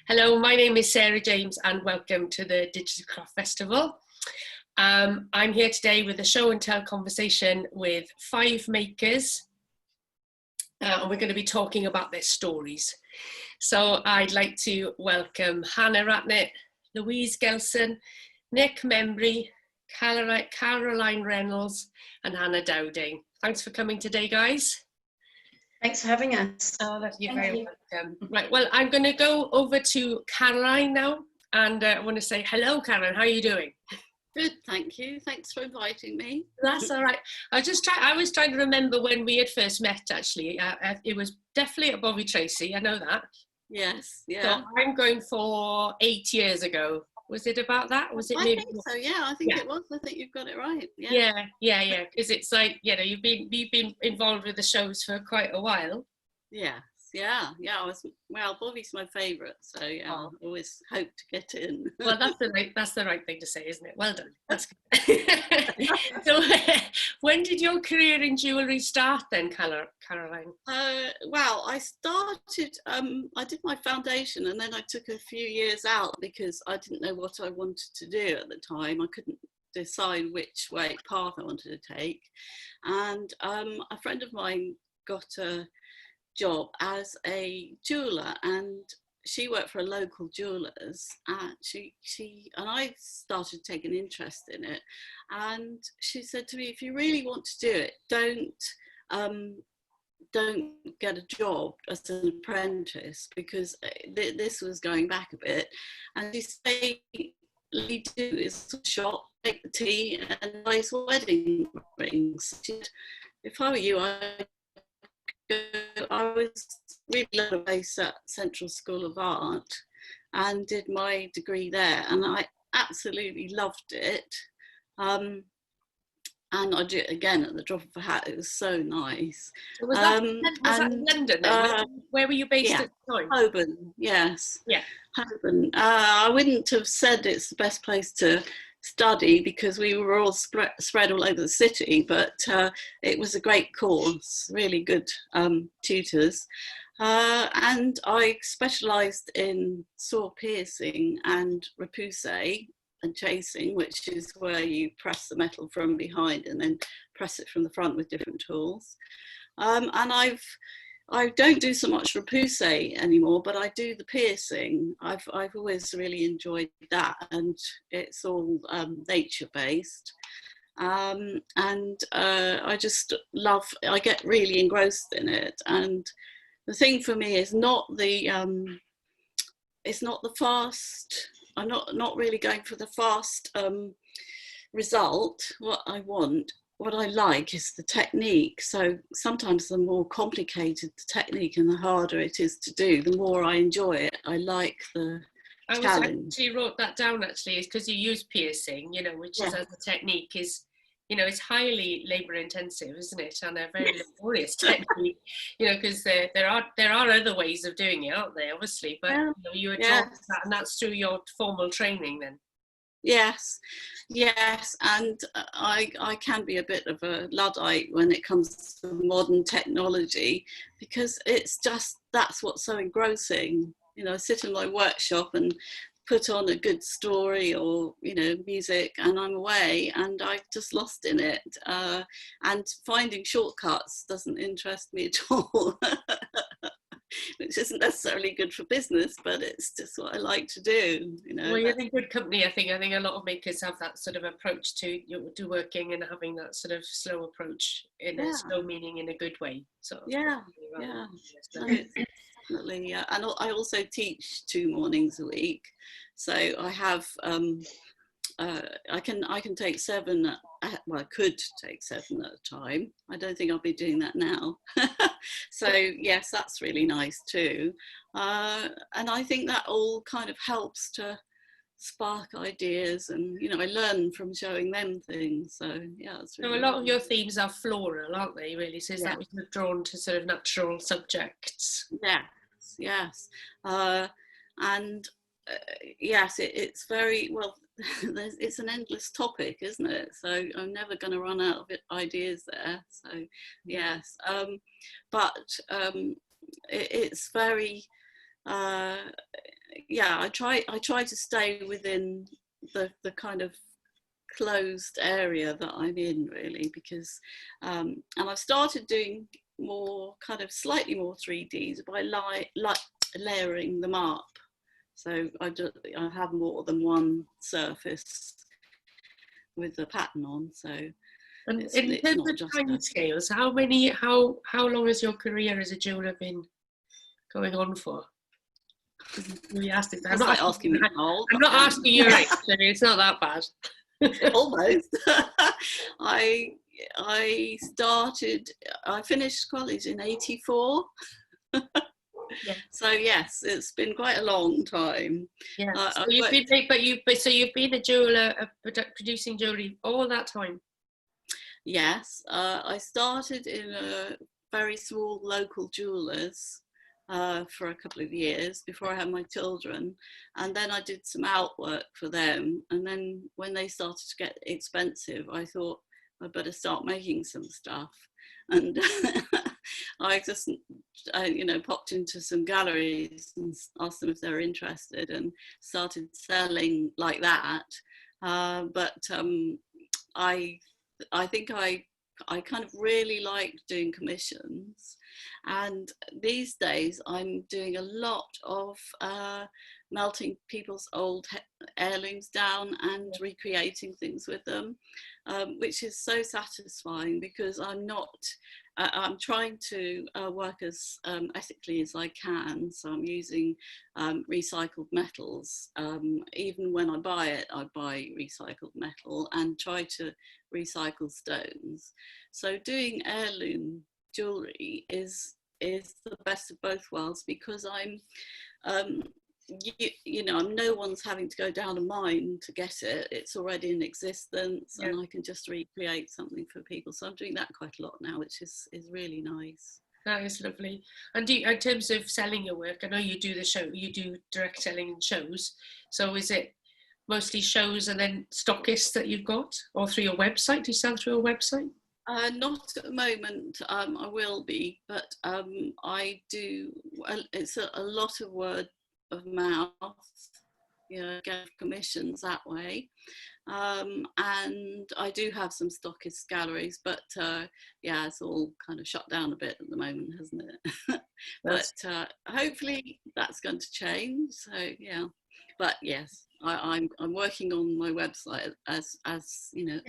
Hello, my name is Sarah James and welcome to the Digital Craft Festival. I'm here today with a show and tell conversation with 5 makers and we're going to be talking about their stories. So I'd like to welcome Hannah Ratnett, Louise Gelson, Nick Membery, Caroline Reynolds and Hannah Dowding. Thanks for coming today, guys. Thanks for having us. Oh, you're very welcome. Right, well, I'm going to go over to Caroline now, and I want to say hello, Caroline. How are you doing? Good, thank you. Thanks for inviting me. That's all right. I was trying to remember when we had first met. Actually, it was definitely at Bobby Tracy. I know that. Yes, yeah. So I'm going for 8 years ago. Was it about that? Was it? I think so. Yeah, I think it was. I think you've got it right. Yeah. Yeah. Because it's like, you know, you've been involved with the shows for quite a while. Yes, yeah. Bobby's my favourite, so yeah, I always hope to get in. Well, that's the right thing to say, isn't it? Well done. That's good. So, when did your career in jewellery start then, Caroline? Well, I started. I did my foundation, and then I took a few years out because I didn't know what I wanted to do at the time. I couldn't decide which path I wanted to take, and a friend of mine got a job as a jeweler, and she worked for a local jeweller's, and and I started taking interest in it, and she said to me, if you really want to do it, don't get a job as an apprentice, because this was going back a bit, and she said, all you do is shop, make the tea and nice wedding rings. She said, if I were you, I was really based at Central School of Art and did my degree there, and I absolutely loved it. And I did it again at the drop of a hat. It was so nice. So was that in London then? Where were you based at the time? Holborn, yes. Yeah. Holborn. I wouldn't have said it's the best place to study because we were all spread all over the city, but it was a great course, really good tutors. And I specialised in saw piercing and repoussé and chasing, which is where you press the metal from behind and then press it from the front with different tools. And I don't do so much repoussé anymore, but I do the piercing. I've always really enjoyed that, and it's all nature-based. And I just love, I get really engrossed in it. And the thing for me is it's not the fast, I'm not really going for the fast result. What I like is the technique. So sometimes the more complicated the technique and the harder it is to do, the more I enjoy it. I like the challenge. I wrote that down actually, is because you use piercing, you know, which is as a technique is, you know, it's highly labour intensive, isn't it? And a very laborious technique, you know, because there are other ways of doing it, aren't there? Obviously, but you were taught that, and that's through your formal training then. Yes, and I can be a bit of a Luddite when it comes to modern technology, because it's just, that's what's so engrossing. You know, I sit in my workshop and put on a good story or, you know, music, and I'm away and I'm just lost in it. And finding shortcuts doesn't interest me at all. Which isn't necessarily good for business, but it's just what I like to do, you know. Well, you're in good company, I think. I think a lot of makers have that sort of approach to working and having that sort of slow approach, in a slow meaning in a good way. So It's definitely. And I also teach 2 mornings a week, so I have. I can take 7. Well, I could take 7 at a time. I don't think I'll be doing that now. So yes, that's really nice too. And I think that all kind of helps to spark ideas, and you know, I learn from showing them things. So yeah, it's really so a lot of your themes are floral, aren't they? Really, so is that you're drawn to sort of natural subjects? Yes. And yes, it's very well. It's an endless topic, isn't it? So I'm never going to run out of ideas there. So yes, but it's very yeah, I try to stay within the kind of closed area that I'm in, really, because and I've started doing more kind of slightly more 3Ds by layering them up. So I have more than one surface with the pattern on. So And it's in terms not of just time scales, how long has your career as a jeweller been going on for? We asked this. It's like asking me how old I'm not I am. asking your age. I mean, it's not that bad. Almost. I finished college in '84. Yeah. So yes, it's been quite a long time. Yeah. So you've been a jeweller, producing jewellery all that time. Yes, I started in a very small local jewellers for a couple of years before I had my children, and then I did some outwork for them. And then when they started to get expensive, I thought I'd better start making some stuff. And I just, popped into some galleries and asked them if they were interested, and started selling like that. But I think I kind of really like doing commissions, and these days I'm doing a lot of melting people's old heirlooms down and recreating things with them, which is so satisfying, because I'm trying to work as ethically as I can. So I'm using recycled metals. Even when I buy recycled metal, and try to recycle stones. So doing heirloom jewellery is the best of both worlds, because I'm no one's having to go down a mine to get it. It's already in existence, and I can just recreate something for people. So I'm doing that quite a lot now, which is really nice. That is lovely. And in terms of selling your work, I know you do you do direct selling in shows. So is it mostly shows and then stockists that you've got, or through your website? Do you sell through a website? Not at the moment. I will be, but I do. It's a lot of word of mouth, get commissions that way, and I do have some stockist galleries, but it's all kind of shut down a bit at the moment, hasn't it? But hopefully that's going to change. So but yes, I'm working on my website, as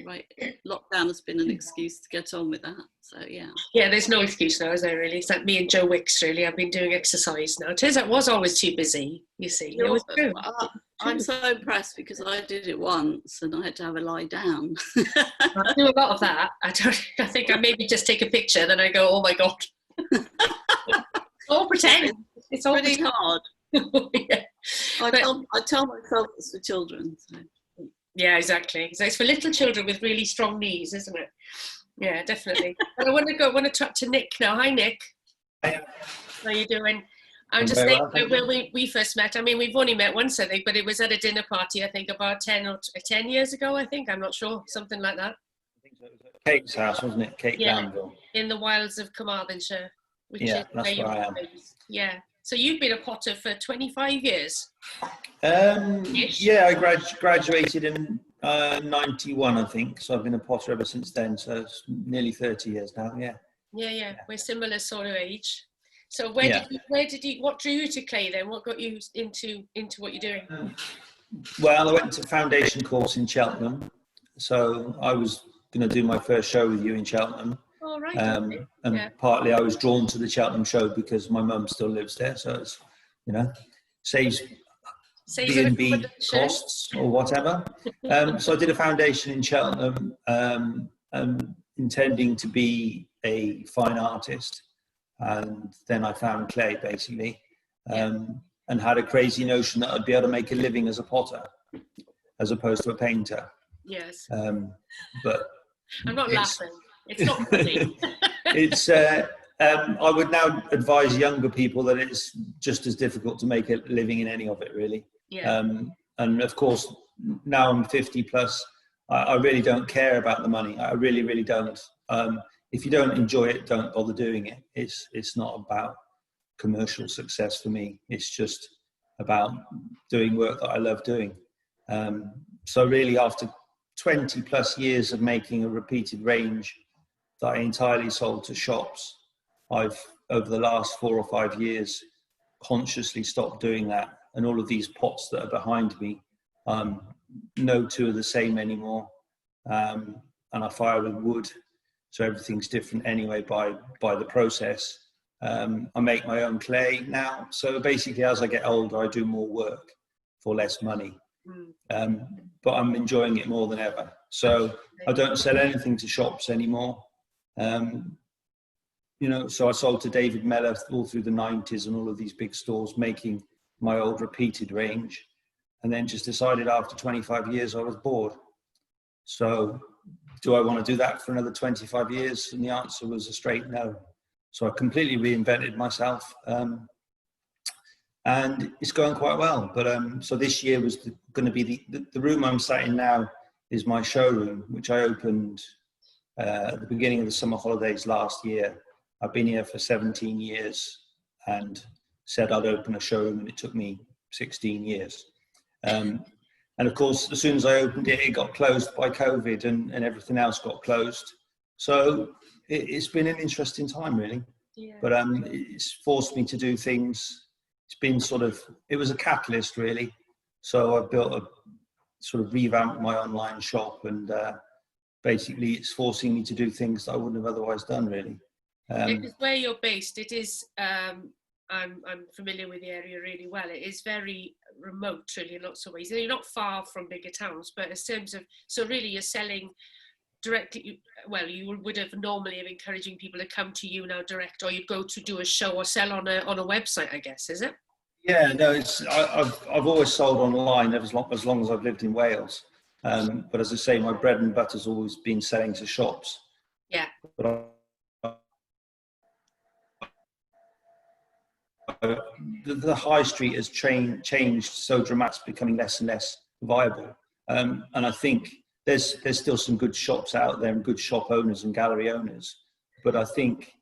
right. Lockdown has been an excuse to get on with that. So yeah, there's no excuse now, is there, really? It's like me and Joe Wicks, really. I've been doing exercise now. It turns out I was always too busy, you see. It was true. I'm so impressed, because I did it once and I had to have a lie down. I do a lot of that. I think I maybe just take a picture, then I go, oh my God. All pretend. It's all pretty hard. Yeah. I tell myself it's for children. So. Yeah, exactly. So it's for little children with really strong knees, isn't it? Yeah, definitely. And I want to talk to Nick now. Hi, Nick. Hi. How are you doing? I'm just thinking, well, we first met. I mean, we've only met once, I think, but it was at a dinner party, I think, about 10 years ago, I think. I'm not sure. Something like that. I think so. It was at Kate's house, wasn't it? Kate Glanville. In the wilds of Carmarthenshire. That's where I am. Yeah. So you've been a potter for 25 years? I graduated in 91, I think. So I've been a potter ever since then. So it's nearly 30 years now, Yeah. We're similar sort of age. So what drew you to clay then? What got you into what you're doing? Well, I went to foundation course in Cheltenham. So I was going to do my first show with you in Cheltenham. Oh, right. And partly I was drawn to the Cheltenham show because my mum still lives there. So it's, saves B&B costs or whatever. So I did a foundation in Cheltenham, intending to be a fine artist. And then I found clay, basically, and had a crazy notion that I'd be able to make a living as a potter, as opposed to a painter. Yes. But I'm not laughing. It's not funny. I would now advise younger people that it's just as difficult to make a living in any of it, really. Yeah. And of course, now I'm 50 plus, I really don't care about the money. I really, really don't. If you don't enjoy it, don't bother doing it. It's not about commercial success for me. It's just about doing work that I love doing. So really, after 20 plus years of making a repeated range that I entirely sold to shops, I've, over the last 4 or 5 years, consciously stopped doing that. And all of these pots that are behind me, no two are the same anymore. And I fire with wood, so everything's different anyway by the process. I make my own clay now. So basically, as I get older, I do more work for less money. But I'm enjoying it more than ever. So I don't sell anything to shops anymore. You know, so I sold to David Mellor all through the 90s and all of these big stores, making my old repeated range, and then just decided after 25 years I was bored. So do I want to do that for another 25 years? And the answer was a straight no. So I completely reinvented myself, and it's going quite well. But so this year was going to be the room I'm sat in now is my showroom, which I opened at the beginning of the summer holidays last year. I've been here for 17 years and said I'd open a showroom, and it took me 16 years. And of course, as soon as I opened it, it got closed by COVID, and everything else got closed. So it's been an interesting time, really. Yeah. But it's forced me to do things. It's been it was a catalyst, really. So I built revamped my online shop, and basically it's forcing me to do things that I wouldn't have otherwise done, really. Because where you're based, it is, I'm familiar with the area really well. It is very remote, really, in lots of ways. You're not far from bigger towns, but in terms of, so really you're selling directly, well, you would have normally have encouraging people to come to you now direct, or you'd go to do a show or sell on a website, I guess, is it? Yeah, no, I've always sold online as long as I've lived in Wales. But as I say, my bread and butter's always been selling to shops. Yeah. But the high street has changed so dramatically, becoming less and less viable. And I think there's still some good shops out there and good shop owners and gallery owners. But I think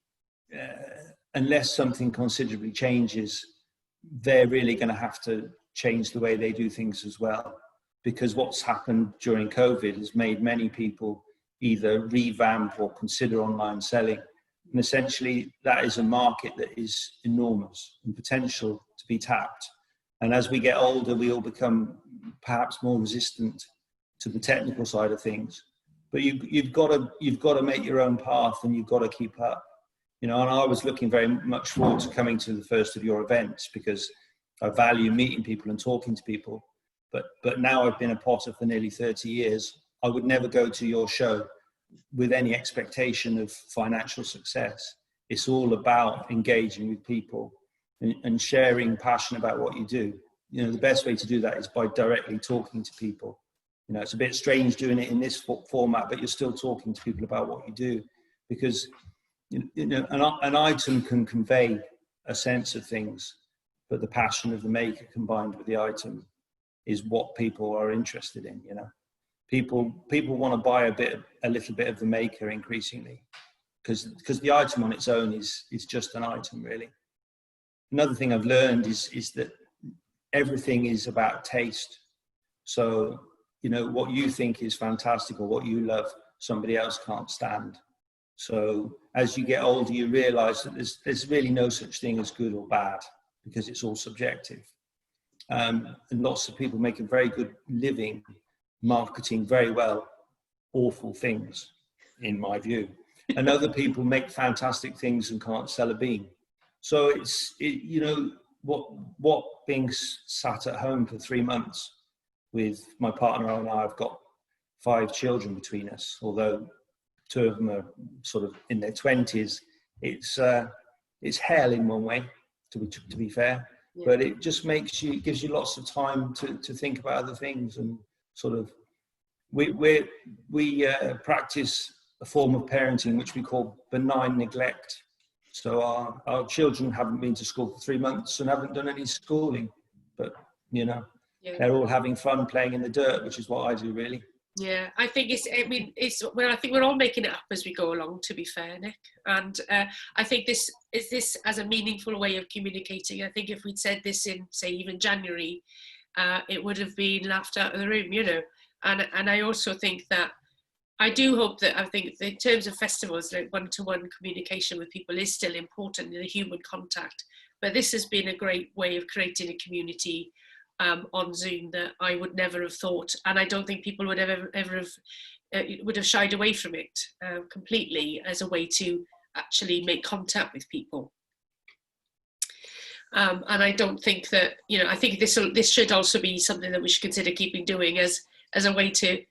unless something considerably changes, they're really going to have to change the way they do things as well. Because what's happened during COVID has made many people either revamp or consider online selling. And essentially, that is a market that is enormous and potential to be tapped. And as we get older, we all become perhaps more resistant to the technical side of things. But you've got to make your own path, and you've got to keep up. You know, and I was looking very much forward to coming to the first of your events because I value meeting people and talking to people. But now I've been a potter for nearly 30 years. I would never go to your show with any expectation of financial success. It's all about engaging with people and sharing passion about what you do. You know, the best way to do that is by directly talking to people. You know, it's a bit strange doing it in this format, but you're still talking to people about what you do, because you know, an item can convey a sense of things, but the passion of the maker combined with the item is what people are interested in. You know, people want to buy a little bit of the maker increasingly, because the item on its own is just an item, really. Another thing I've learned is that everything is about taste. So, you know, what you think is fantastic or what you love, somebody else can't stand. So as you get older, you realize that there's really no such thing as good or bad, because it's all subjective. And lots of people make a very good living marketing very well awful things, in my view. And other people make fantastic things and can't sell a bean. So you know, what being sat at home for 3 months with my partner and I have got 5 children between us, although 2 of them are sort of in their 20s. It's hell in one way, to be fair. Yeah. But it just gives you lots of time to think about other things, and sort of we practice a form of parenting which we call benign neglect. So our children haven't been to school for 3 months and haven't done any schooling, but you know, yeah, they're all having fun playing in the dirt, which is what I do, really. Yeah, I think well, I think we're all making it up as we go along, to be fair, Nick. And I think this as a meaningful way of communicating. I think if we'd said this in, say, even January, it would have been laughed out of the room, you know. And I also think that, I do hope that, I think in terms of festivals, like one-to-one communication with people is still important, in the human contact. But this has been a great way of creating a community on Zoom that I would never have thought, and I don't think people would ever have would have shied away from it completely as a way to actually make contact with people. And I don't think that, you know, I think this should also be something that we should consider keeping doing as a way to,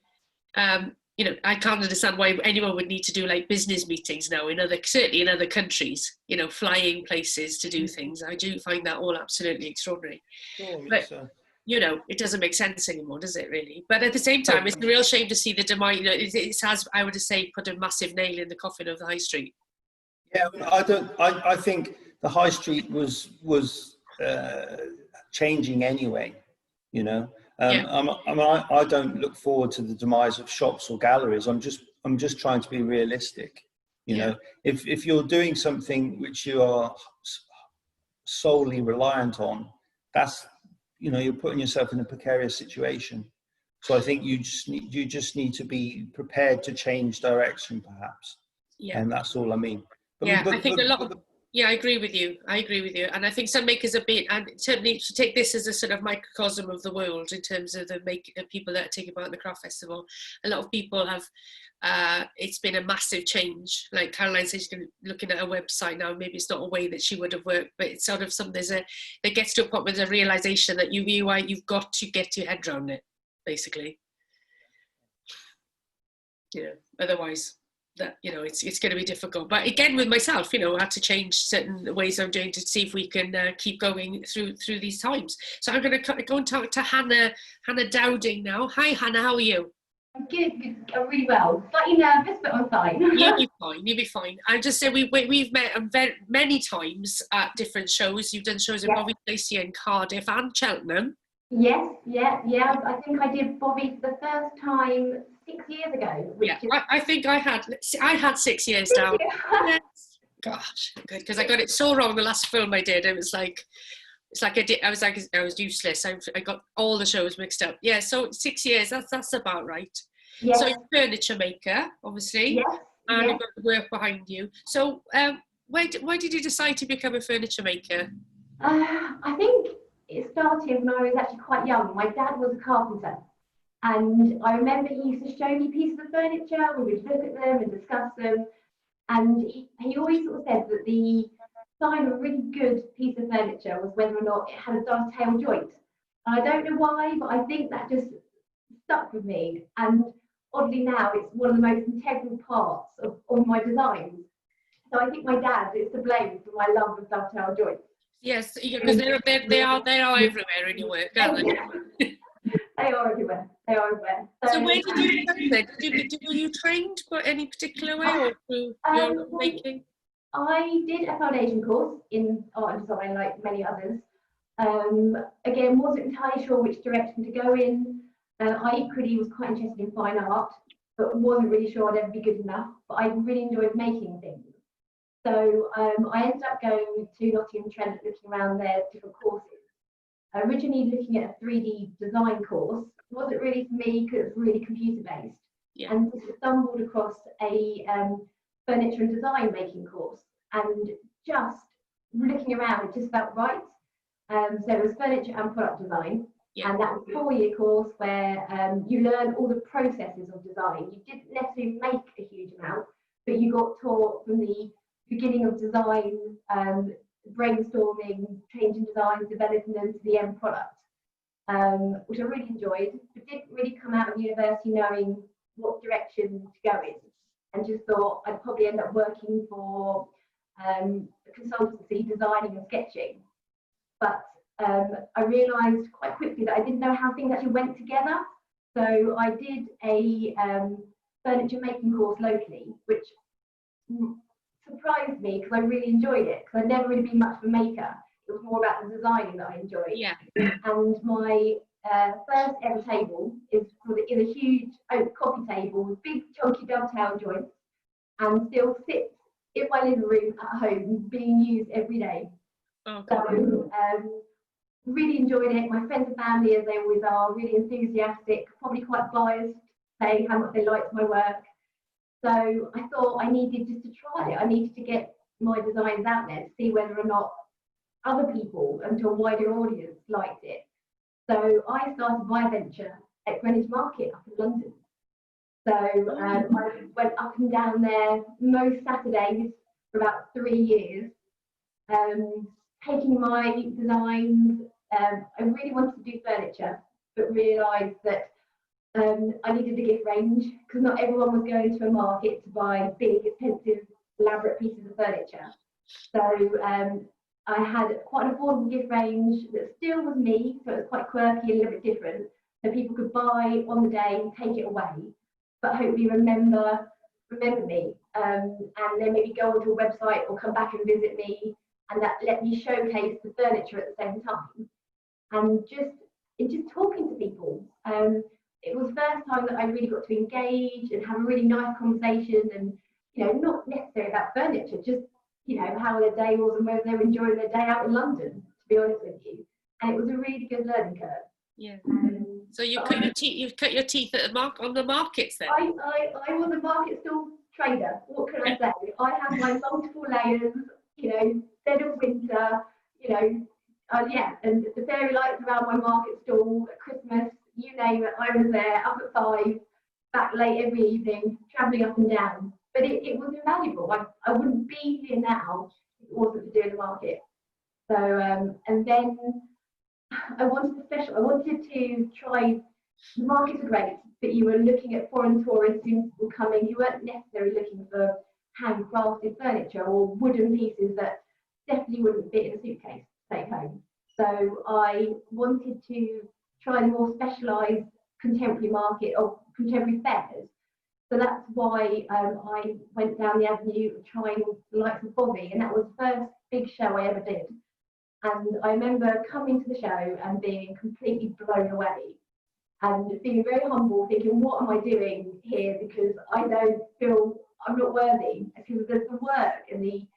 you know, I can't understand why anyone would need to do like business meetings now certainly in other countries, you know, flying places to do things. I do find that all absolutely extraordinary. Sure, but, you know, it doesn't make sense anymore, does it really? But at the same time, it's a real shame to see the demise. You know, it has, I would say, put a massive nail in the coffin of the high street. Yeah, I think the high street was changing anyway, you know. I don't look forward to the demise of shops or galleries. I'm just trying to be realistic. You know, if you're doing something which you are solely reliant on, that's, you know, you're putting yourself in a precarious situation. So I think you just need to be prepared to change direction, perhaps. Yeah. And that's all I mean. But, I think a lot of. Yeah, I agree with you. And I think some makers have been, and certainly to take this as a sort of microcosm of the world in terms of the people that are taking part in the craft festival. A lot of people have, it's been a massive change. Like Caroline says, she's looking at her website now. Maybe it's not a way that she would have worked, but it's sort of something that gets to a point with a realization that you've got to get your head around it, basically. You know, otherwise, that, you know, it's going to be difficult. But again, with myself, you know, I had to change certain ways I'm doing to see if we can keep going through these times. So I'm going to go and talk to Hannah Dowding now. Hi, Hannah, how are you? I'm good, really well. Slightly nervous, but I'm fine. You'll be fine. I just say we've met many times at different shows. You've done shows in Bobby Lacey and Cardiff and Cheltenham. Yes, yeah. I think I did Bobby for the first time 6 years ago. I think I had 6 years down. Yes. Gosh, good, because I got it so wrong the last film I did. It was like, I was useless. I got all the shows mixed up. Yeah, so 6 years. That's about right. Yes. So you're a furniture maker, obviously, yes, and you've got the work behind you. So why did you decide to become a furniture maker? I think it started when I was actually quite young. My dad was a carpenter, and I remember he used to show me pieces of furniture. We would look at them and discuss them, and he always sort of said that the sign of a really good piece of furniture was whether or not it had a dovetail joint. And I don't know why, but I think that just stuck with me, and oddly now it's one of the most integral parts of all my designs. So I think my dad is to blame for my love of dovetail joints. Yes, because they are everywhere in your work, aren't they? They are everywhere. So where did you learn then? Were you trained by any particular way, or through your making? I did a foundation course in art and design, like many others. Again, wasn't entirely sure which direction to go in. I equally was quite interested in fine art, but wasn't really sure I'd ever be good enough. But I really enjoyed making things. So I ended up going to Nottingham Trent, looking around their different courses. Originally looking at a 3D design course. It wasn't really for me because it was really computer based. Yeah. And stumbled across a furniture and design making course, and just looking around, it just felt right. So it was furniture and product design. Yeah. And that was a 4-year course where you learn all the processes of design. You didn't necessarily make a huge amount, but you got taught from the beginning of design, brainstorming, changing designs, developing them to the end product, which I really enjoyed, but didn't really come out of university knowing what direction to go in, and just thought I'd probably end up working for a consultancy, designing and sketching. But I realised quite quickly that I didn't know how things actually went together. So I did a furniture making course locally, which surprised me because I really enjoyed it, because I'd never really been much of a maker. It was more about the designing that I enjoyed. Yeah. And my first ever table is in a huge oak coffee table with big chunky dovetail joints, and still sits in my living room at home being used every day. Oh, so really enjoyed it. My friends and family, as they always are, really enthusiastic, probably quite biased, saying how much they liked my work. So I thought I needed just to try it. I needed to get my designs out there to see whether or not other people and to a wider audience liked it. So I started my venture at Greenwich Market up in London. So I went up and down there most Saturdays for about 3 years, taking my designs. I really wanted to do furniture, but realised that I needed a gift range because not everyone was going to a market to buy big, expensive, elaborate pieces of furniture. So I had quite an affordable gift range that still was me, so it was quite quirky and a little bit different. So people could buy on the day, take it away, but hopefully remember me, and then maybe go onto a website or come back and visit me, and that let me showcase the furniture at the same time. And just talking to people. It was the first time that I really got to engage and have a really nice conversation, and not necessarily about furniture, just how their day was and whether they were enjoying their day out in London, to be honest with you. And it was a really good learning curve. Yeah. So you've cut your teeth on the markets then? I was a market stall trader. What can I say? I have my multiple layers, dead of winter, and the fairy lights around my market stall at Christmas, you name it, I was there up at 5, back late every evening, travelling up and down. But it was invaluable. I wouldn't be here now if it wasn't for doing the market. So, and then I wanted to try, the markets are great, but you were looking at foreign tourists who were coming, who weren't necessarily looking for handcrafted furniture or wooden pieces that definitely wouldn't fit in a suitcase to take home. So I wanted to try the more specialised contemporary market or contemporary fairs. So that's why I went down the avenue of trying the likes of Bobby, and that was the first big show I ever did. And I remember coming to the show and being completely blown away and feeling very humble, thinking, what am I doing here? Because I don't feel I'm not worthy, because the work and the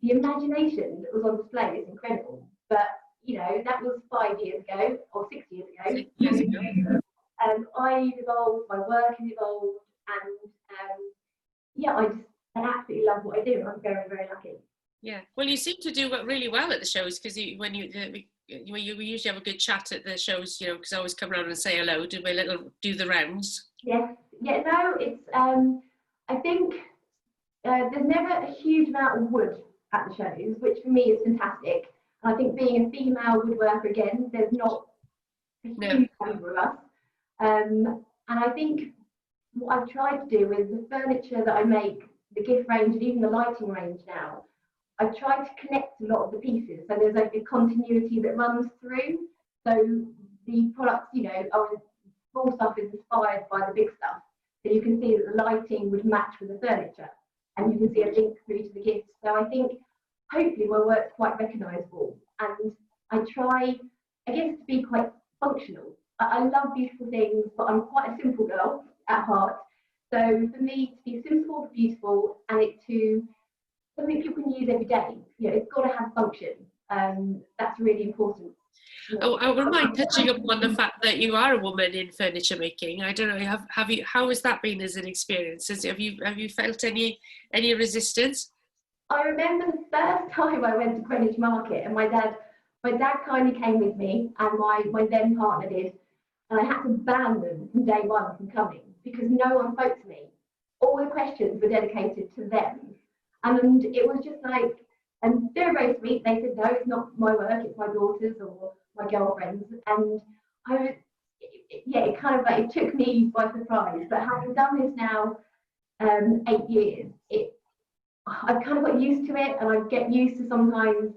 imagination that was on display is incredible. But that was 5 years ago or 6 years ago. 6 years ago. And I've evolved, my work has evolved, and I absolutely love what I do. I'm very, very lucky. Yeah. Well, you seem to do really well at the shows, because when we usually have a good chat at the shows, because I always come around and say hello, do the rounds. Yes. Yeah. No, it's. I think there's never a huge amount of wood at the shows, which for me is fantastic. And I think being a female woodworker, again, there's not a huge number of us. And I think what I've tried to do with the furniture that I make, the gift range and even the lighting range now, I've tried to connect a lot of the pieces. So there's like a continuity that runs through. So the products, small stuff is inspired by the big stuff. So you can see that the lighting would match with the furniture, and you can see a link through to the gifts. So I think hopefully my work's quite recognisable, and I try, I guess, to be quite functional. I love beautiful things, but I'm quite a simple girl at heart. So for me, to be simple but beautiful, and it to something people can use every day, it's got to have function. That's really important. Oh, I wouldn't mind touching upon the fact that you are a woman in furniture making. I don't know, how has that been as an experience? Have you felt any resistance? I remember the first time I went to Greenwich Market, and my dad kindly came with me, and my then partner did, and I had to ban them from day one from coming because no one spoke to me. All the questions were dedicated to them, and it was just like, and they were very sweet. They said, no, it's not my work, it's my daughter's or my girlfriend's, and it kind of like, it took me by surprise. But having done this now 8 years, I've kind of got used to it, and I get used to sometimes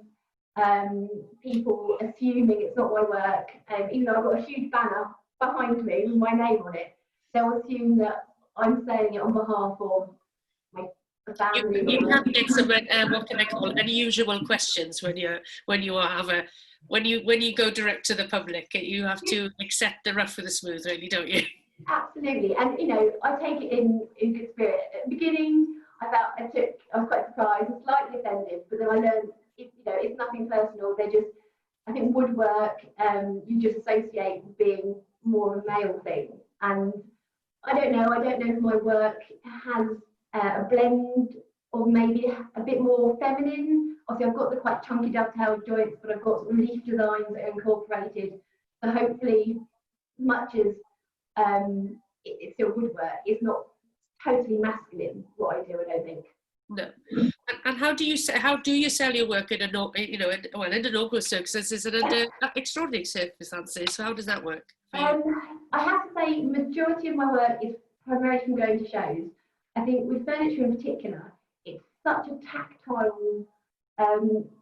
people assuming it's not my work. Even though I've got a huge banner behind me with my name on it, they'll assume that I'm saying it on behalf of my family. You can get some what can I call it, unusual questions when you have when you go direct to the public, you have to accept the rough with the smooth, really, don't you? Absolutely, and you know, I take it in good spirit. At the beginning, I was quite surprised and slightly offended, but then I learned, it's nothing personal. They're just, I think woodwork, you just associate with being more of a male thing, and I don't know if my work has a blend of maybe a bit more feminine. Obviously, I've got the quite chunky dovetail joints, but I've got some leaf designs that are incorporated. So hopefully, much as it's still woodwork, it's not totally masculine what I do, I don't think. No. And how do you sell your work in an inaugural circumstances and under extraordinary circumstances? So how does that work? I have to say, the majority of my work is primarily from going to shows. I think with furniture in particular, it's such a tactile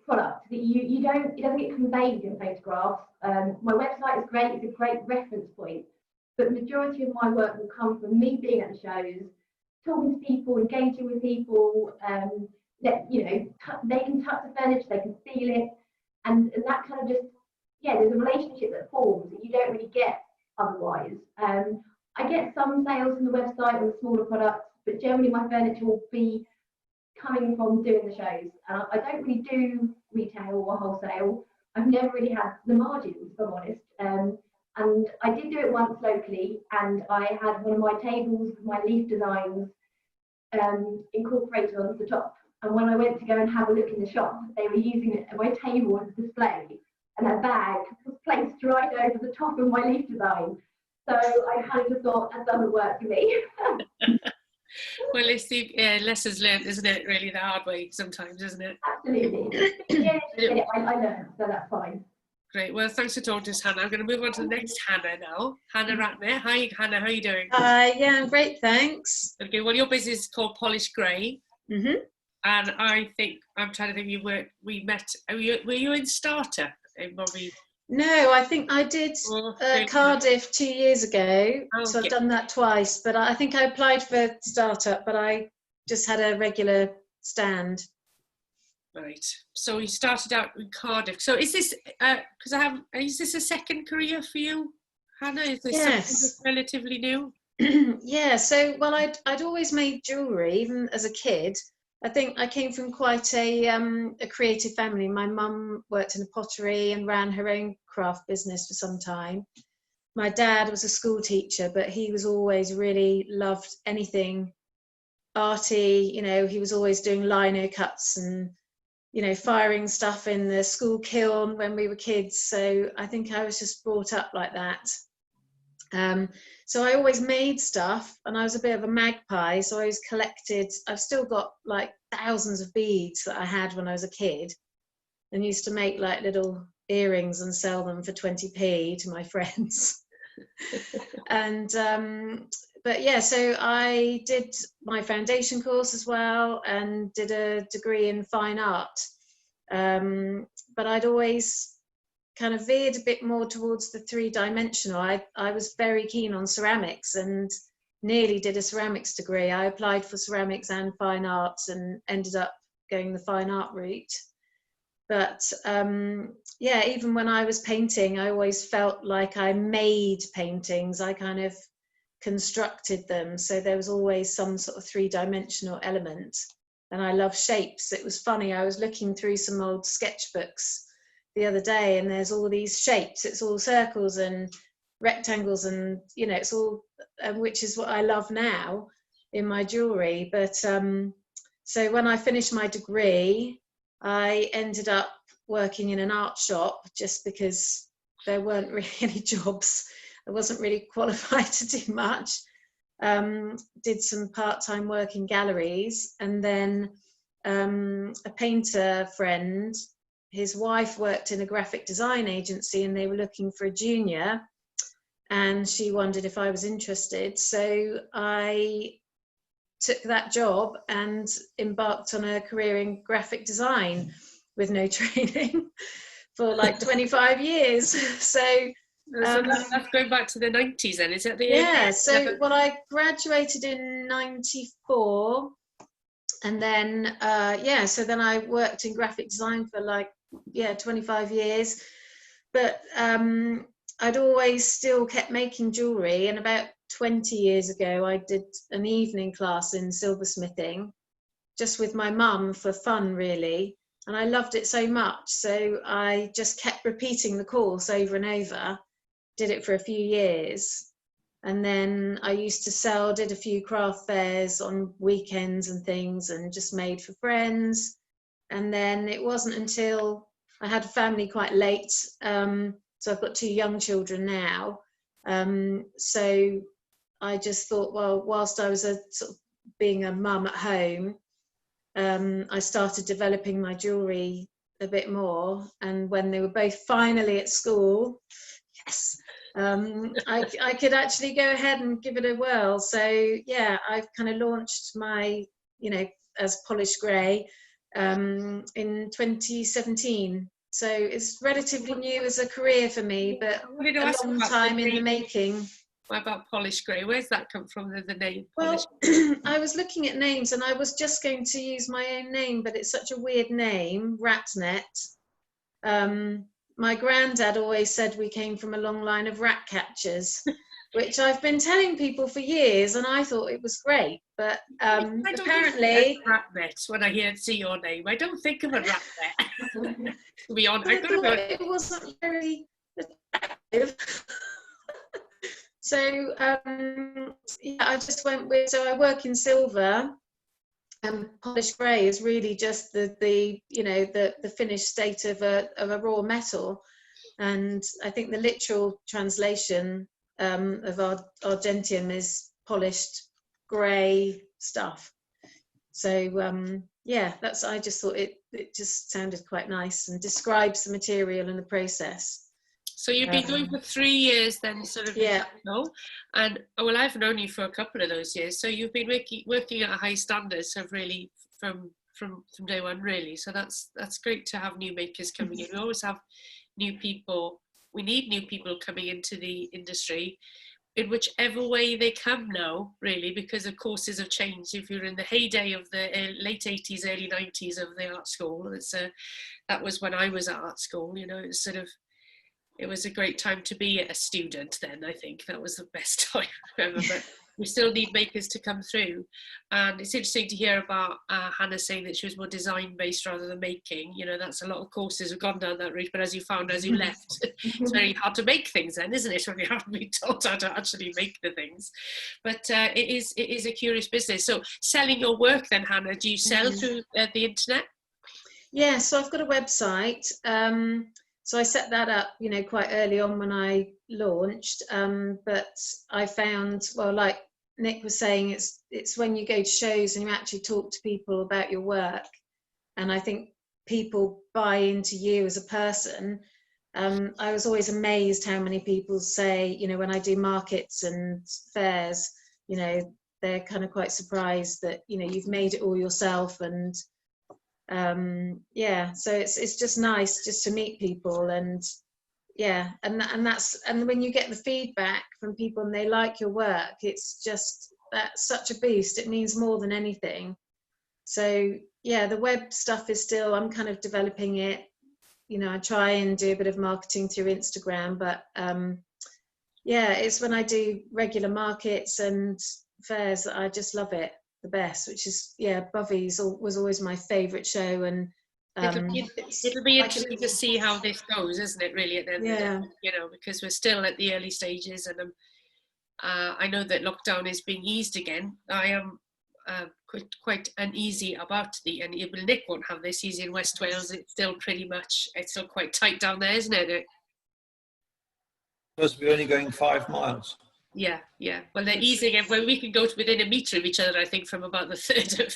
product that it doesn't get conveyed in photographs. My website is great; it's a great reference point. But the majority of my work will come from me being at the shows, talking to people, engaging with people. They can touch the furniture, they can feel it, and that kind of just, there's a relationship that forms that you don't really get otherwise. I get some sales from the website on the smaller products, but generally my furniture will be coming from doing the shows. And I don't really do retail or wholesale. I've never really had the margins, if I'm honest. And I did do it once locally, and I had one of my tables with my leaf designs incorporated onto the top. And when I went to go and have a look in the shop, they were using it at my table as a display, and a bag was placed right over the top of my leaf design. So I kind of just thought, that doesn't work for me. Well, it's the lessons learned, isn't it? Really, the hard way sometimes, isn't it? Absolutely. I learned, so that's fine. Great. Well, thanks for talking to us, Hannah. I'm going to move on to the next Hannah now. Hannah Ratnett. Hi, Hannah. How are you doing? Yeah, I'm great, thanks. Okay. Well, your business is called Polished Grey. Mm-hmm. And I'm trying to think, we met, were you in Starter? Bobby? No, I think I did Cardiff 2 years ago, so I've done that twice, but I think I applied for Startup, but I just had a regular stand. Right. So you started out in Cardiff. So is this, is this a second career for you, Hannah? Is this something that's relatively new? Yeah, so, well, I'd always made jewellery, even as a kid. I think I came from quite a creative family. My mum worked in a pottery and ran her own craft business for some time. My dad was a school teacher, but he was always really loved anything arty. You know, he was always doing lino cuts and, you know, firing stuff in the school kiln when we were kids. So I think I was just brought up like that. So I always made stuff, and I was a bit of a magpie, so I always collected. I've still got like thousands of beads that I had when I was a kid, and used to make like little earrings and sell them for 20p to my friends. And but yeah, so I did my foundation course as well, and did a degree in fine art, but I'd always kind of veered a bit more towards the three-dimensional. I was very keen on ceramics and nearly did a ceramics degree. I applied for ceramics and fine arts and ended up going the fine art route. But yeah, even when I was painting, I always felt like I made paintings. I kind of constructed them. So there was always some sort of three-dimensional element. And I love shapes. It was funny, I was looking through some old sketchbooks the other day, and there's all these shapes. It's all circles and rectangles, and you know, it's all which is what I love now in my jewellery. But so when I finished my degree, I ended up working in an art shop just because there weren't really any jobs. I wasn't really qualified to do much. Did some part-time work in galleries, and then a painter friend, his wife worked in a graphic design agency, and they were looking for a junior, and she wondered if I was interested. So I took that job and embarked on a career in graphic design with no training for like 25 years. So that's going back to the 90s then, is it? Yeah, so well, I graduated in 94, and then yeah, so then I worked in graphic design for like 25 years. but I'd always still kept making jewellery, and about 20 years ago I did an evening class in silversmithing just with my mum for fun, really, and I loved it so much, so I just kept repeating the course over and over, did it for a few years, and then I used to did a few craft fairs on weekends and things, and just made for friends. And then it wasn't until I had a family quite late, so I've got 2 young children now, so I just thought, well, whilst I was sort of being a mum at home, I started developing my jewellery a bit more, and when they were both finally at school, yes, I could actually go ahead and give it a whirl. So yeah, I've kind of launched my, as Polished Grey in 2017. So it's relatively new as a career for me, but a long time in the making. What about Polished Grey? Where's that come from, the name? Well, I was looking at names, and I was just going to use my own name, but it's such a weird name, Ratnett. My granddad always said we came from a long line of rat catchers, which I've been telling people for years, and I thought it was great. But apparently, Ratnett. When I see your name, I don't think of a Ratnett. To be honest, it wasn't very attractive. So yeah, I just went with. So I work in silver, and Polished Grey is really just the finished state of a raw metal, and I think the literal translation of Argentium is polished grey stuff. So yeah, I just thought it just sounded quite nice and describes the material and the process. So you've been doing for 3 years then, sort of, yeah. And well, I've known you for a couple of those years, so you've been working at a high standard, so really from day one, really. So that's great to have new makers coming in. We always have new people. We need new people coming into the industry, in whichever way they come now, really, because the courses have changed. If you're in the heyday of the late 80s, early 90s of the art school, that was when I was at art school. It was a great time to be a student then. I think that was the best time ever, but we still need makers to come through. And it's interesting to hear about Hannah saying that she was more design based rather than making. That's a lot of courses have gone down that route, but as you found as you left, it's very hard to make things then, isn't it, when you have to be taught how to actually make the things. But it is a curious business. So selling your work then, Hannah, do you sell through the internet? Yeah, so I've got a website. So I set that up, quite early on when I launched. But I found, well, like Nick was saying, it's when you go to shows and you actually talk to people about your work, and I think people buy into you as a person. I was always amazed how many people say, when I do markets and fairs, they're kind of quite surprised that you've made it all yourself. And yeah, so it's just nice just to meet people, and yeah, and when you get the feedback from people and they like your work, it's just that's such a boost. It means more than anything. So yeah, the web stuff is still, I'm kind of developing it. I try and do a bit of marketing through Instagram, but yeah, it's when I do regular markets and fairs that I just love it the best, which is, yeah, Bovey's was always my favourite show. And it'll be interesting to see how this goes, isn't it, really, at the end of the day, because we're still at the early stages, and I know that lockdown is being eased again. I am quite uneasy about and Nick won't have this. He's in West Wales. It's still quite tight down there, isn't it? Supposed to be only going 5 miles. Yeah. Well, they're easing it. Well, we can go to within a metre of each other, I think, from about the 3rd of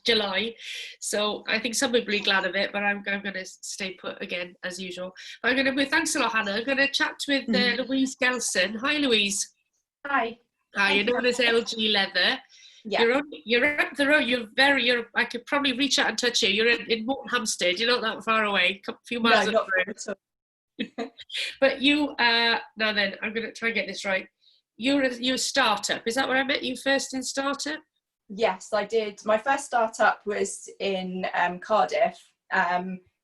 July. So I think some people are glad of it, but I'm going to stay put again, as usual. But thanks a lot, Hannah. I'm going to chat with Louise Gelson. Hi, Louise. Hi. Hi, you're known as LG Leather. Yeah. You're up the road. I could probably reach out and touch you. You're in Morton Hampstead. You're not that far away. A few miles up the road. But you, now then, I'm going to try and get this right. You're a startup. Is that where I met you first, in startup? Yes, I did. My first startup was in Cardiff,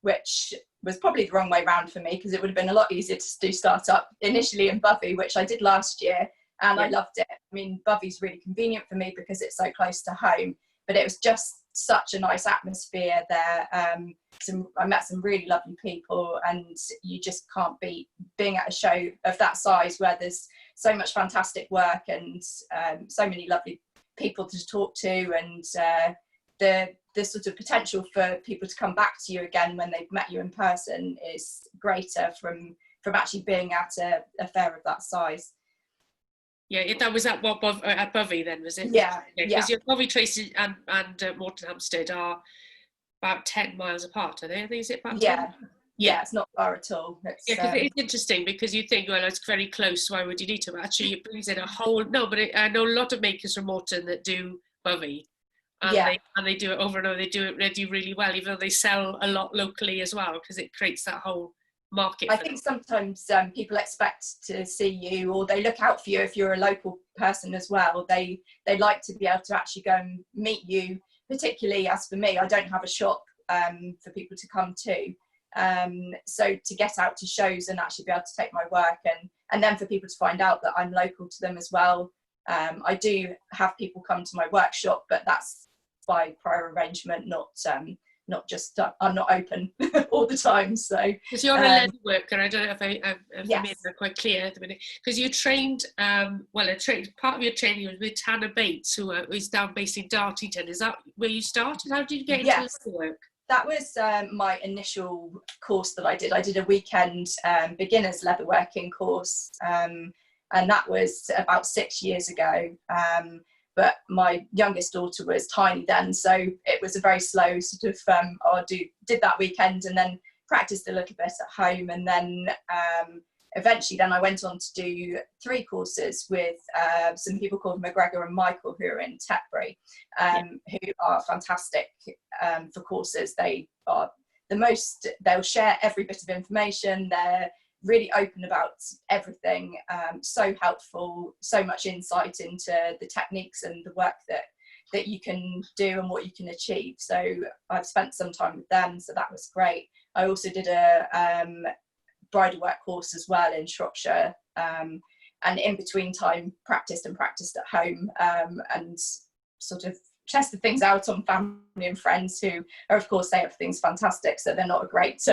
which was probably the wrong way around for me, because it would have been a lot easier to do startup initially in Bovey, which I did last year, and I loved it. I mean, Bovey's really convenient for me because it's so close to home, but it was just such a nice atmosphere there. I met some really lovely people, and you just can't beat being at a show of that size where there's so much fantastic work and so many lovely people to talk to, and the sort of potential for people to come back to you again when they've met you in person is greater from actually being at a fair of that size. Yeah, that was at Bovey then, was it? Yeah, because your Bovey, Tracy and Morton Hampstead are about 10 miles apart, are they? I think, is it about 10? Yeah, it's not far at all. Because it's interesting, because you think, well, it's very close, why would you need to? But actually, it brings in a whole, I know a lot of makers from Morton that do Bovey, and they do it over and over. They do really well, even though they sell a lot locally as well, because it creates that whole market. I think sometimes people expect to see you, or they look out for you if you're a local person as well. They like to be able to actually go and meet you, particularly as for me, I don't have a shop for people to come to. So to get out to shows and actually be able to take my work, and then for people to find out that I'm local to them as well. I do have people come to my workshop, but that's by prior arrangement, not just I'm not open all the time. So because you're a leather worker, I don't know if I've yes. made that quite clear at the minute, because you trained part of your training was with Tanner Bates, who is down based in Dartington. Is that where you started? How did you get into leather work? That was my initial course that I did. I did a weekend beginners leatherworking course, and that was about 6 years ago. But my youngest daughter was tiny then, so it was a very slow sort of, did that weekend and then practiced a little bit at home, and then eventually then I went on to do 3 courses with some people called McGregor and Michael, who are in Tetbury, who are fantastic for courses. They are they'll share every bit of information. They're really open about everything, so helpful, so much insight into the techniques and the work that you can do and what you can achieve. So I've spent some time with them, so that was great. I also did a bridal work course as well in Shropshire, and in between time practiced at home, and sort of tested things out on family and friends who are, of course, say everything's fantastic, so they're not a great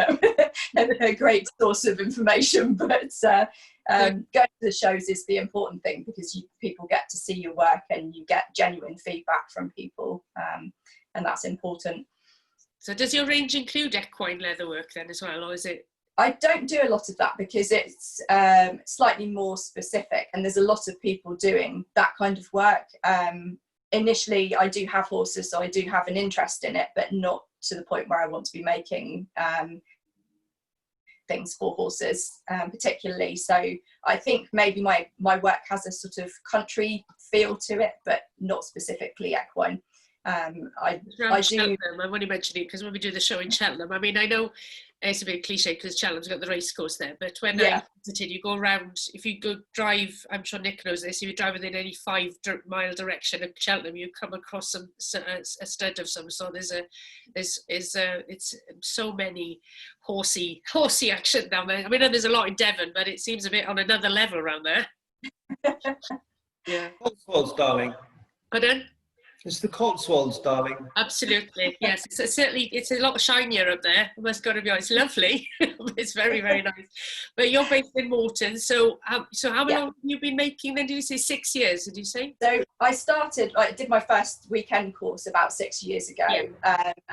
a great source of information, but going to the shows is the important thing, because people get to see your work and you get genuine feedback from people, and that's important. So does your range include equine leatherwork then as well, or is it? I don't do a lot of that because it's slightly more specific, and there's a lot of people doing that kind of work. Initially, I do have horses, so I do have an interest in it, but not to the point where I want to be making things for horses, particularly. So I think maybe my work has a sort of country feel to it, but not specifically equine. I do. Cheltenham, I'm only mentioning it because when we do the show in Cheltenham, I mean, I know it's a bit cliche because Cheltenham's got the race course there, but when I visited, you go around, if you go drive, I'm sure Nick knows this, if you drive within any 5-mile direction of Cheltenham, you come across a stud of some sort. It's so many horsey action down there. I mean, there's a lot in Devon, but it seems a bit on another level around there. Yeah. Cotswolds, darling. Pardon? It's the Cotswolds, darling. Absolutely, yes. It's a lot shinier up there. I must got to be honest. It's lovely. It's very, very nice. But you're based in Morton, so how long have you been making then? Did you say 6 years? Did you say? So I did my first weekend course about 6 years ago,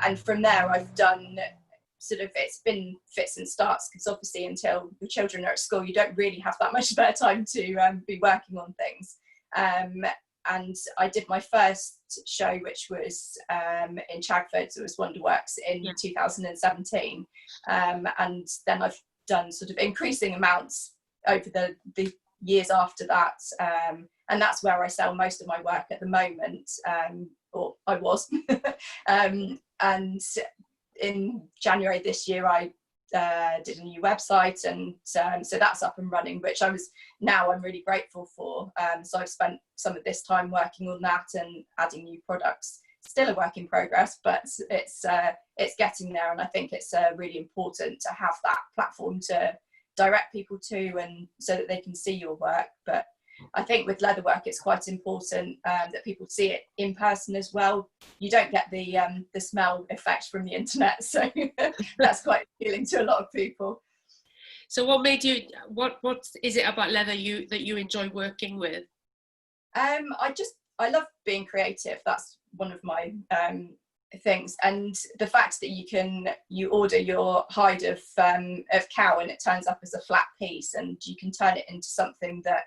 and from there I've done it's been fits and starts, because obviously until the children are at school, you don't really have that much spare time to be working on things. And I did my first show, which was in Chagford, so it was Wonderworks in 2017. And then I've done sort of increasing amounts over the years after that. And that's where I sell most of my work at the moment, or I was. And in January this year, I did a new website, and so that's up and running, which I'm really grateful for. So I've spent some of this time working on that and adding new products still a work in progress, but it's getting there, and I think it's really important to have that platform to direct people to, and so that they can see your work. But I think with leatherwork, it's quite important that people see it in person as well. You don't get the smell effect from the internet, so that's quite appealing to a lot of people. So what made you, what is it about leather that you enjoy working with? I love being creative. That's one of my things, and the fact that you order your hide of cow and it turns up as a flat piece, and you can turn it into something that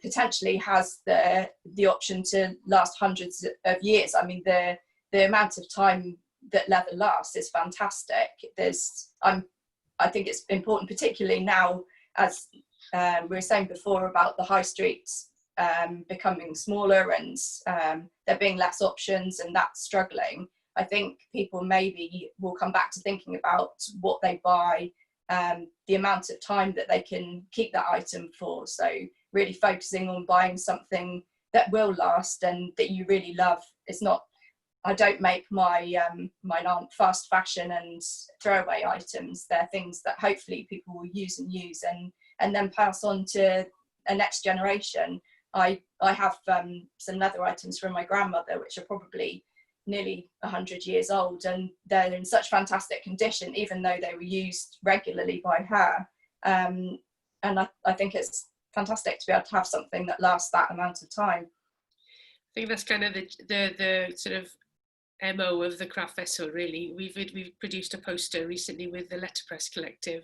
potentially has the option to last hundreds of years. I mean, the amount of time that leather lasts is fantastic. I think it's important, particularly now, as we were saying before about the high streets becoming smaller and there being less options, and that's struggling. I think people maybe will come back to thinking about what they buy, the amount of time that they can keep that item for. So really focusing on buying something that will last and that you really love. It's not, I don't make mine aren't fast fashion and throwaway items. They're things that hopefully people will use and then pass on to a next generation. I have some leather items from my grandmother, which are probably nearly 100 years old, and they're in such fantastic condition, even though they were used regularly by her. And I think it's fantastic to be able to have something that lasts that amount of time. I think that's kind of the sort of MO of the craft festival, really. We've produced a poster recently with the Letterpress Collective,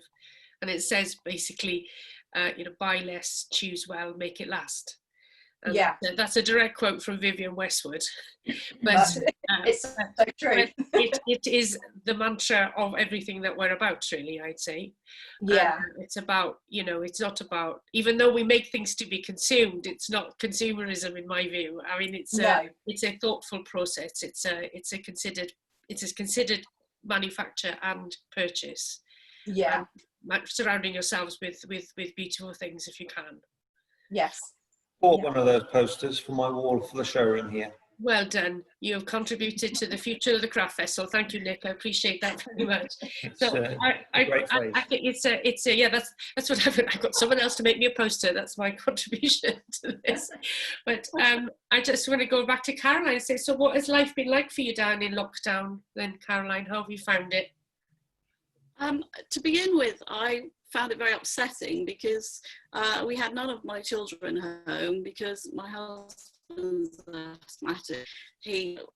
and it says basically, buy less, choose well, make it last. And yeah, that's a direct quote from Vivienne Westwood, but it's so true. it is the mantra of everything that we're about, really, I'd say. Yeah, it's about, it's not about, even though we make things to be consumed, it's not consumerism in my view. I mean, it's a thoughtful process. It's a considered manufacture and purchase. Yeah, surrounding yourselves with beautiful things if you can. Yes. Bought one of those posters for my wall for the showroom here. Well done. You have contributed to the future of the craft festival. Thank you, Nick. I appreciate that very much. I think it's a that's what I've got someone else to make me a poster. That's my contribution to this. But I just want to go back to Caroline and say, so what has life been like for you down in lockdown then, Caroline? How have you found it? To begin with, I found it very upsetting because we had none of my children home because my husband's asthmatic.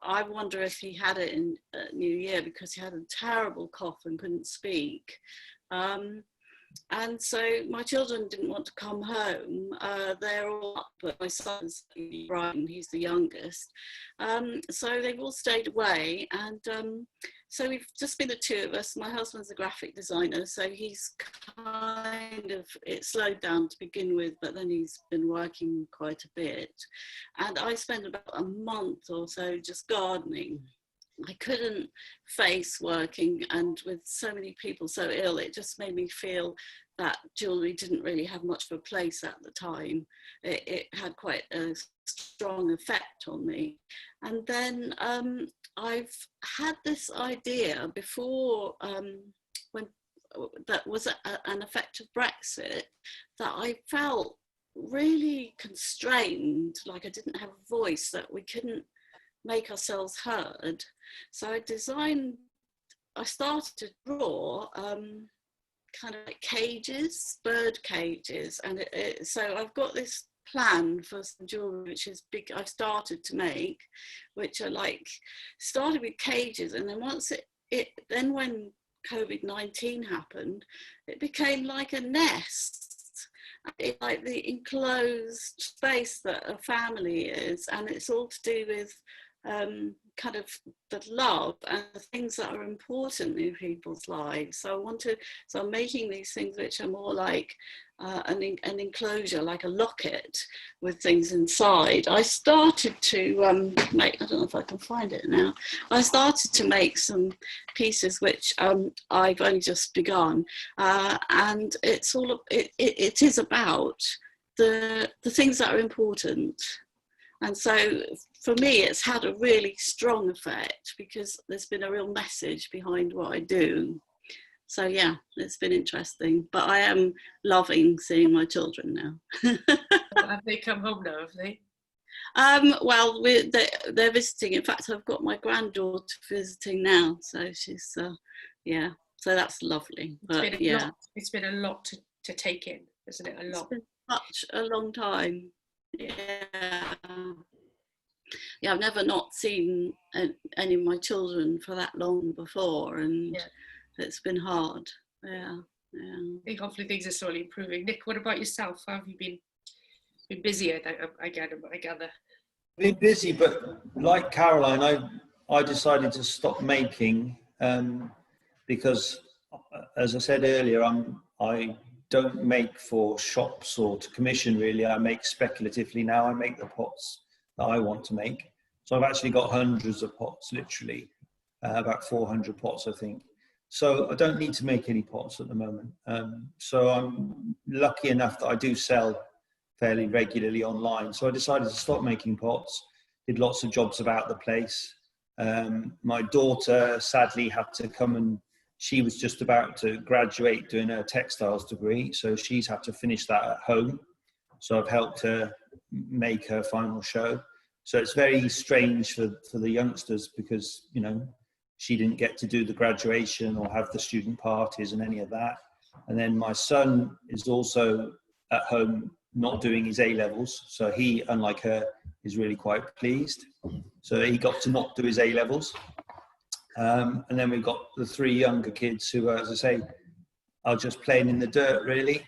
I wonder if he had it in New Year because he had a terrible cough and couldn't speak. And so my children didn't want to come home. They're all up, but my son's Brian, he's the youngest. So they've all stayed away. And so we've just been the two of us. My husband's a graphic designer, so he's it slowed down to begin with, but then he's been working quite a bit. And I spent about a month or so just gardening. I couldn't face working, and with so many people so ill, it just made me feel that jewellery didn't really have much of a place at the time. It had quite a strong effect on me. And then I've had this idea before, when that was an effect of Brexit, that I felt really constrained, like I didn't have a voice, that we couldn't make ourselves heard. So I started to draw kind of like cages, bird cages, and so I've got this plan for some jewellery which is big. I've started to make, which are started with cages, and then once then when COVID-19 happened, it became like a nest. It's like the enclosed space that a family is, and it's all to do with kind of the love and the things that are important in people's lives. So I'm making these things which are more like an enclosure, like a locket with things inside. I started to make, I don't know if I can find it now, I started to make some pieces which I've only just begun, and it's all, it is about the things that are important. And so for me, it's had a really strong effect because there's been a real message behind what I do. So yeah, it's been interesting, but I am loving seeing my children now. Have they come home now, have they? Well, they're visiting. In fact, I've got my granddaughter visiting now, so she's, yeah, so that's lovely. But yeah, it's been a lot to take in, isn't it? A lot. It's been such a long time. Yeah. Yeah, I've never not seen any of my children for that long before, and it's been hard. Yeah, yeah. I think hopefully things are slowly improving. Nick, what about yourself? How have you been busier? I gather. Been busy, but like Caroline, I decided to stop making because, as I said earlier, I don't make for shops or to commission really. I make speculatively now. I make the pots that I want to make. So I've actually got hundreds of pots, literally, about 400 pots, I think. So I don't need to make any pots at the moment. So I'm lucky enough that I do sell fairly regularly online. So I decided to stop making pots, did lots of jobs about the place. My daughter sadly had to come, and she was just about to graduate doing her textiles degree. So she's had to finish that at home. So I've helped her make her final show. So it's very strange for the youngsters because, you know, she didn't get to do the graduation or have the student parties and any of that. And then my son is also at home not doing his A-levels. So he, unlike her, is really quite pleased. So he got to not do his A-levels. And then we've got the 3 younger kids who, as I say, are just playing in the dirt, really.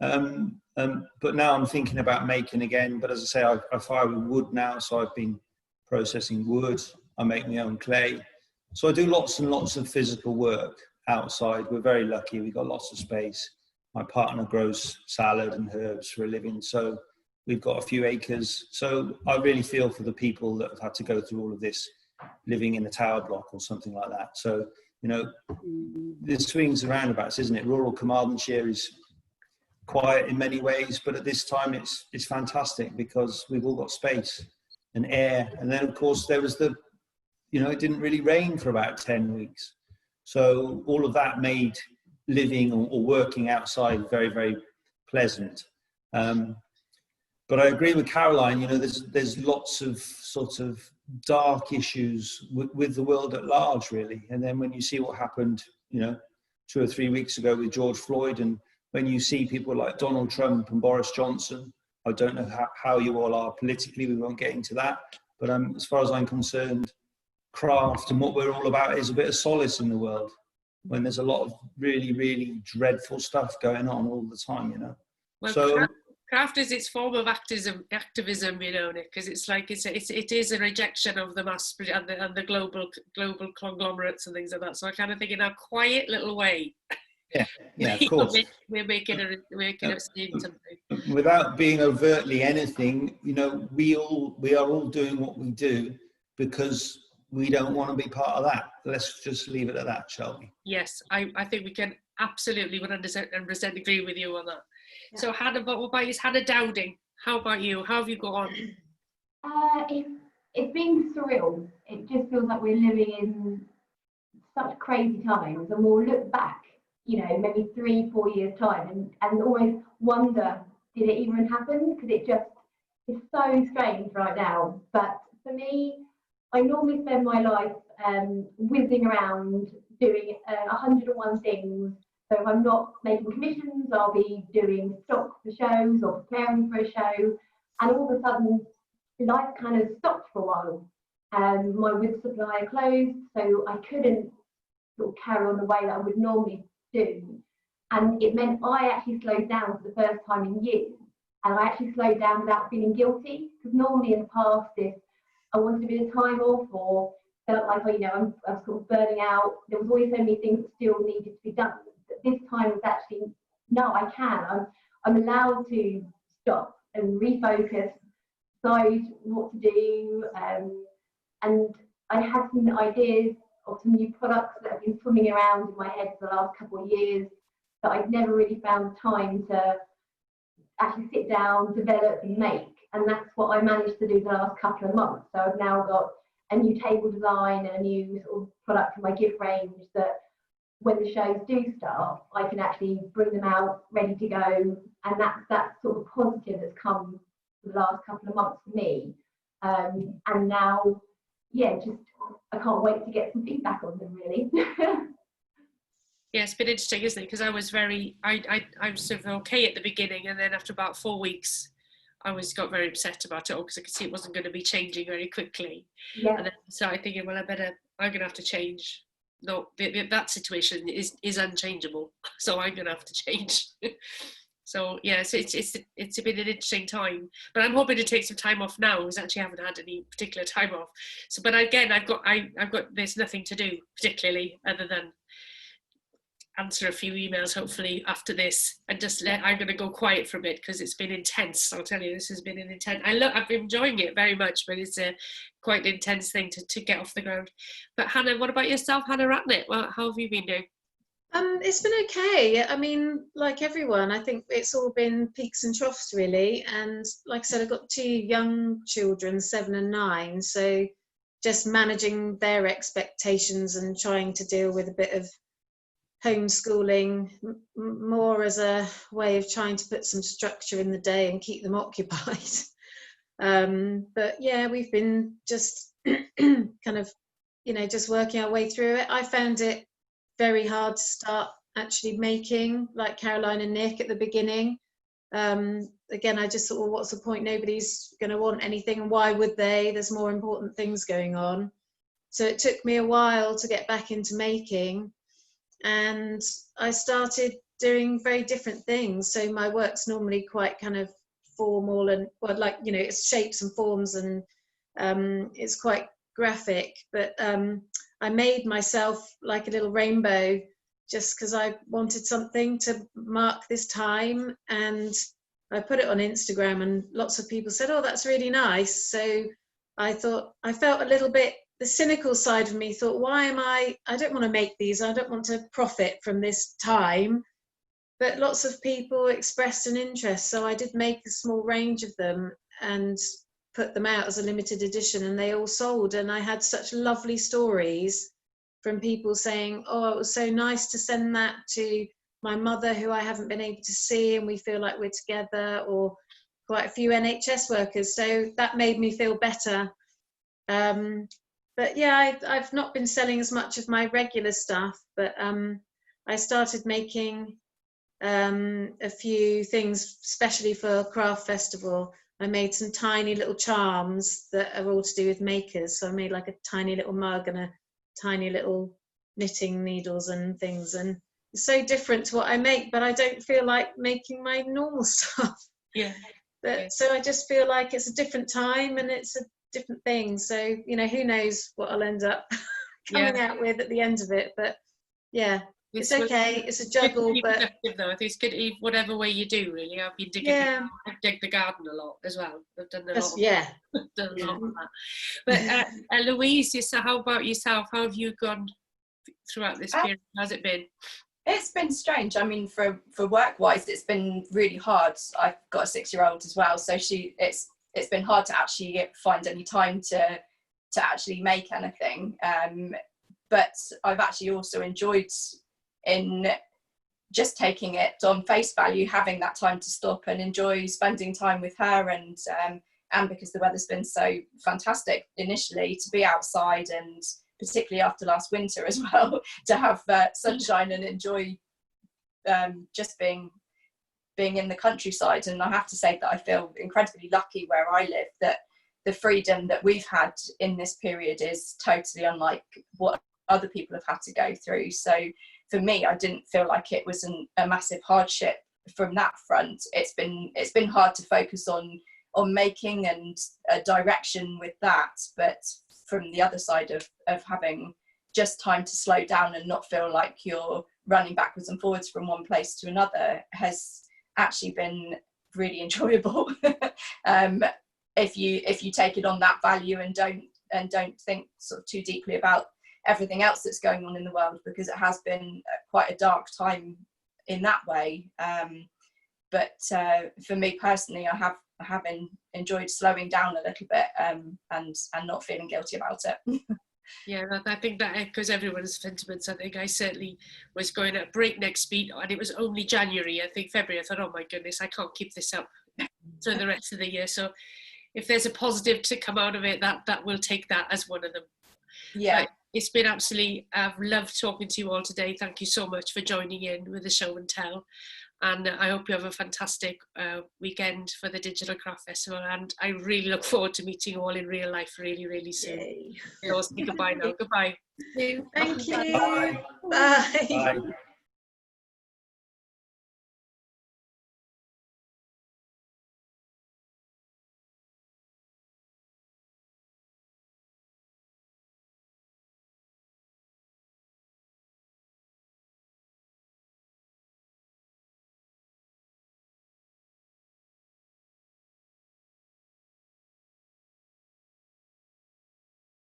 But now I'm thinking about making again. But as I say, I fire with wood now. So I've been processing wood. I make my own clay. So I do lots and lots of physical work outside. We're very lucky. We've got lots of space. My partner grows salad and herbs for a living. So we've got a few acres. So I really feel for the people that have had to go through all of this living in a tower block or something like that. So, you know, there's swings and roundabouts, isn't it? Rural Carmarthenshire is quiet in many ways, but at this time it's fantastic because we've all got space and air. And then, of course, there was it didn't really rain for about 10 weeks. So all of that made living or working outside very, very pleasant. But I agree with Caroline, you know, there's lots of sort of dark issues with the world at large, really. And then when you see what happened, you know, 2 or 3 weeks ago with George Floyd, and when you see people like Donald Trump and Boris Johnson, I don't know how you all are politically, we won't get into that. But as far as I'm concerned, craft and what we're all about is a bit of solace in the world when there's a lot of really, really dreadful stuff going on all the time, you know. Well, so craft is its form of activism, you know, Nick, because it's like it is a rejection of the mass and the global conglomerates and things like that. So I kind of think in a quiet little way. Yeah, of course. We're making it seem something. Without being overtly anything, you know, we are all doing what we do because we don't want to be part of that. Let's just leave it at that, shall we? Yes, I think we can absolutely 100% agree with you on that. Yeah. So Hannah, what about you? Hannah Dowding, how about you? How have you got on? It's been surreal. It just feels like we're living in such crazy times, and we'll look back, you know, maybe 3-4 years time and always wonder, did it even happen? Because it's so strange right now. But for me, I normally spend my life whizzing around doing 101 things. So if I'm not making commissions, I'll be doing stock for shows or preparing for a show. And all of a sudden, life kind of stopped for a while. My wood supply closed, so I couldn't sort of carry on the way that I would normally do. And it meant I actually slowed down for the first time in years. And I actually slowed down without feeling guilty. Because normally in the past, if I wanted a bit of time off or felt like, you know, I'm sort of burning out, there was always so many things that still needed to be done. But this time was actually, no, I can. I'm allowed to stop and refocus, decide what to do. And I had some ideas of some new products that have been swimming around in my head for the last couple of years that I've never really found time to actually sit down, develop and make. And that's what I managed to do the last couple of months. So I've now got a new table design and a new sort of product in my gift range that when the shows do start, I can actually bring them out ready to go. And that's sort of positive that's come the last couple of months for me. And now, yeah, just I can't wait to get some feedback on them, really. Yeah, it's been interesting, isn't it? Because I was I was sort of okay at the beginning, and then after about 4 weeks, I got very upset about it all because I could see it wasn't going to be changing very quickly. Yeah. And then I started thinking, well, I'm going to have to change. No, that situation is unchangeable, so I'm going to have to change. So yeah, so it's been an interesting time, but I'm hoping to take some time off now because I actually haven't had any particular time off. So, but again, I've got there's nothing to do particularly other than answer a few emails hopefully after this, and I'm going to go quiet for a bit because it's been intense. I'll tell you, this has been an intense. I've been enjoying it very much, but it's a quite an intense thing to get off the ground. But Hannah, what about yourself, Hannah Ratnett? Well, how have you been doing? It's been okay. I mean, like everyone, I think it's all been peaks and troughs really. And like I said, I've got 2 young children, 7 and 9. So just managing their expectations and trying to deal with a bit of homeschooling more as a way of trying to put some structure in the day and keep them occupied. But yeah, we've been just kind of, just working our way through it. I found it very hard to start actually making, like Caroline and Nick at the beginning. Again, I just thought, well, what's the point? Nobody's going to want anything, and why would they? There's more important things going on. So it took me a while to get back into making, and I started doing very different things. So my work's normally quite kind of formal and, well, like, it's shapes and forms, and it's quite graphic, but I made myself like a little rainbow just because I wanted something to mark this time, and I put it on Instagram and lots of people said, oh, that's really nice. So I felt a little bit, the cynical side of me thought, I don't want to make these, I don't want to profit from this time. But lots of people expressed an interest, so I did make a small range of them and put them out as a limited edition, and they all sold. And I had such lovely stories from people saying, oh, it was so nice to send that to my mother who I haven't been able to see, and we feel like we're together, or quite a few NHS workers. So that made me feel better. But yeah, I've not been selling as much of my regular stuff, but I started making a few things, especially for Craft Festival. I made some tiny little charms that are all to do with makers. So I made like a tiny little mug and a tiny little knitting needles and things. And it's so different to what I make, but I don't feel like making my normal stuff. Yeah. But Yeah. so I just feel like it's a different time and it's a different thing. So, who knows what I'll end up coming out with at the end of it. But yeah. It's okay. It's a juggle, but though. I think it's good whatever way you do. Really, I've been digging. Yeah. I've digged the garden a lot as well. I've done a lot. Done a lot of that. But Louise, how about yourself? How have you gone throughout this period? How's it been? It's been strange. I mean, for work-wise, it's been really hard. I've got a 6-year-old as well, so it's been hard to actually find any time to actually make anything. But I've actually also enjoyed in just taking it on face value, having that time to stop and enjoy spending time with her, and because the weather's been so fantastic initially, to be outside, and particularly after last winter as well, to have sunshine and enjoy just being in the countryside. And I have to say that I feel incredibly lucky where I live, that the freedom that we've had in this period is totally unlike what other people have had to go through. So for me, I didn't feel like it was a massive hardship from that front. It's been hard to focus on making and a direction with that, but from the other side of having just time to slow down and not feel like you're running backwards and forwards from one place to another has actually been really enjoyable. If you take it on that value and don't think sort of too deeply about everything else that's going on in the world, because it has been quite a dark time in that way. but for me personally, I have enjoyed slowing down a little bit, and not feeling guilty about it. Yeah, I think that echoes everyone's sentiments. I think I certainly was going at breakneck speed, and it was only January. I think February, I thought, oh my goodness, I can't keep this up for the rest of the year. So if there's a positive to come out of it, that will take that as one of them. Yeah. But it's been absolutely, I've loved talking to you all today. Thank you so much for joining in with the show and tell. And I hope you have a fantastic weekend for the Digital Craft Festival. And I really look forward to meeting you all in real life really, really soon. We'll all say goodbye now. Goodbye. Thank you. Bye. Bye. Bye.